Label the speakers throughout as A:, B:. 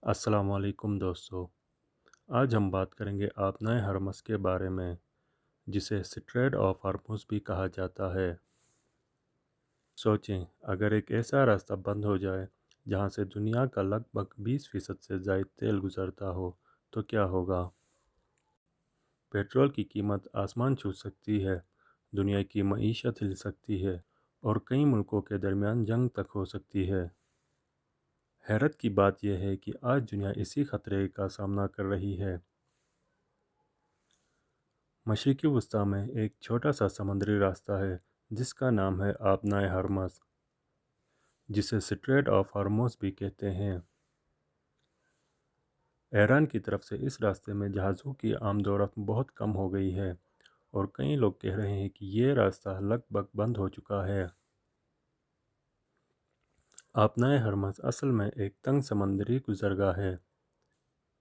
A: अस्सलाम वालेकुम दोस्तों। आज हम बात करेंगे आबनाए हरमस के बारे में, जिसे स्ट्रेट ऑफ हॉर्मुज़ भी कहा जाता है। सोचें, अगर एक ऐसा रास्ता बंद हो जाए जहां से दुनिया का लगभग 20% से ज़ायद तेल गुजरता हो, तो क्या होगा? पेट्रोल की कीमत आसमान छू सकती है, दुनिया की मईशत हिल सकती है और कई मुल्कों के दरमियान जंग तक हो सकती है। हैरत की बात यह है कि आज दुनिया इसी खतरे का सामना कर रही है। मशरिक़ी वस्ती में एक छोटा सा समुद्री रास्ता है जिसका नाम है आबनाए हरमज़, जिसे स्ट्रेट ऑफ हॉर्मुज़ भी कहते हैं। ईरान की तरफ से इस रास्ते में जहाज़ों की आमदोरफ्त बहुत कम हो गई है और कई लोग कह रहे हैं कि ये रास्ता लगभग बंद हो चुका है। आबनाए हरमज़ असल में एक तंग समुद्री गुज़रगाह है।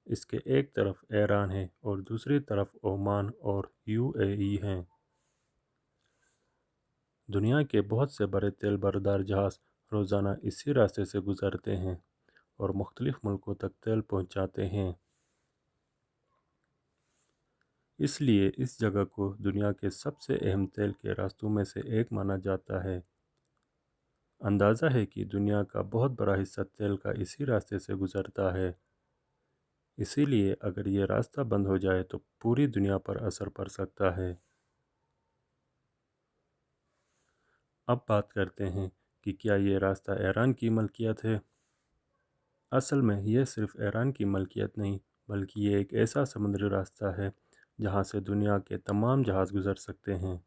A: इसके एक तरफ ईरान है और दूसरी तरफ ओमान और यूएई हैं। दुनिया के बहुत से बड़े तेल बरदार जहाज़ रोज़ाना इसी रास्ते से गुज़रते हैं और मुख्तलिफ़ मुल्कों तक तेल पहुँचाते हैं। इसलिए इस जगह को दुनिया के सबसे अहम तेल के रास्तों में से एक माना जाता है। अंदाज़ा है कि दुनिया का बहुत बड़ा हिस्सा तेल का इसी रास्ते से गुज़रता है। इसीलिए अगर ये रास्ता बंद हो जाए तो पूरी दुनिया पर असर पड़ सकता है। अब बात करते हैं कि क्या ये रास्ता ईरान की मलकियत है। असल में यह सिर्फ ईरान की मलकियत नहीं, बल्कि ये एक ऐसा समुद्री रास्ता है जहाँ से दुनिया के तमाम जहाज़ गुज़र सकते हैं।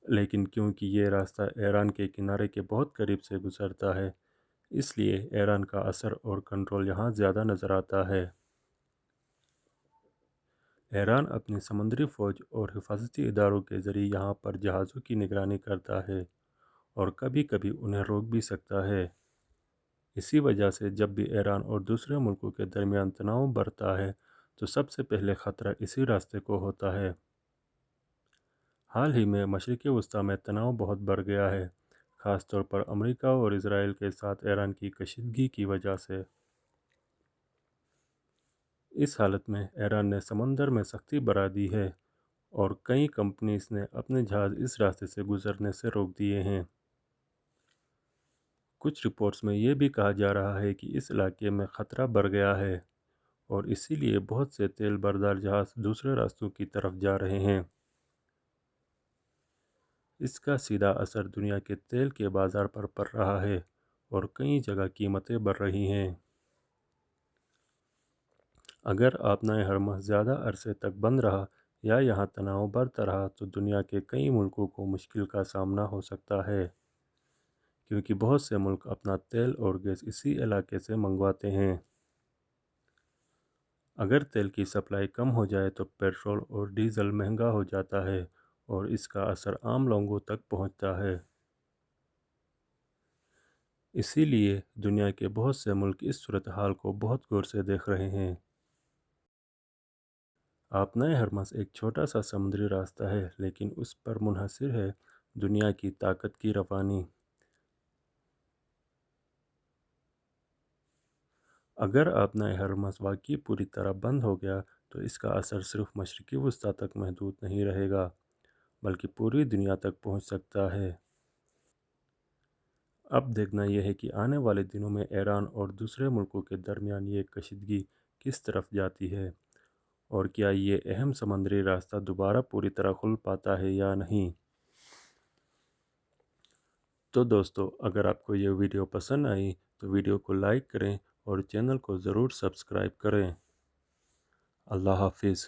A: लेकिन क्योंकि ये रास्ता ईरान के किनारे के बहुत करीब से गुज़रता है, इसलिए ईरान का असर और कंट्रोल यहाँ ज़्यादा नज़र आता है। ईरान अपनी समुद्री फ़ौज और हिफाजती इदारों के ज़रिए यहाँ पर जहाज़ों की निगरानी करता है और कभी कभी उन्हें रोक भी सकता है। इसी वजह से जब भी ईरान और दूसरे मुल्कों के दरमियान तनाव बढ़ता है, तो सबसे पहले ख़तरा इसी रास्ते को होता है। हाल ही में मशरिक़ी वस्ती में तनाव बहुत बढ़ गया है, ख़ास तौर पर अमेरिका और इसराइल के साथ ईरान की कशीदगी की वजह से। इस हालत में ईरान ने समंदर में सख्ती बढ़ा दी है और कई कंपनीज ने अपने जहाज़ इस रास्ते से गुजरने से रोक दिए हैं। कुछ रिपोर्ट्स में ये भी कहा जा रहा है कि इस इलाके में ख़तरा बढ़ गया है और इसीलिए बहुत से तेल बरदार जहाज़ दूसरे रास्तों की तरफ जा रहे हैं। इसका सीधा असर दुनिया के तेल के बाज़ार पर पड़ रहा है और कई जगह कीमतें बढ़ रही हैं। अगर आबनाए हरमज़ ज़्यादा अरसे तक बंद रहा या यहाँ तनाव बढ़ता रहा तो दुनिया के कई मुल्कों को मुश्किल का सामना हो सकता है, क्योंकि बहुत से मुल्क अपना तेल और गैस इसी इलाके से मंगवाते हैं। अगर तेल की सप्लाई कम हो जाए तो पेट्रोल और डीज़ल महंगा हो जाता है और इसका असर आम लोगों तक पहुंचता है। इसीलिए दुनिया के बहुत से मुल्क इस सूरत हाल को बहुत गौर से देख रहे हैं। आबनाए हरमज़ एक छोटा सा समुद्री रास्ता है, लेकिन उस पर मुनहसर है दुनिया की ताकत की रवानी। अगर आबनाए हरमज़ वाकई पूरी तरह बंद हो गया तो इसका असर सिर्फ मशरिक़ी वस्ती तक महदूद नहीं रहेगा, बल्कि पूरी दुनिया तक पहुंच सकता है। अब देखना यह है कि आने वाले दिनों में ईरान और दूसरे मुल्कों के दरमियान ये कशीदगी किस तरफ जाती है और क्या ये अहम समुद्री रास्ता दोबारा पूरी तरह खुल पाता है या नहीं। तो दोस्तों, अगर आपको ये वीडियो पसंद आई तो वीडियो को लाइक करें और चैनल को ज़रूर सब्सक्राइब करें। अल्लाह हाफिज़।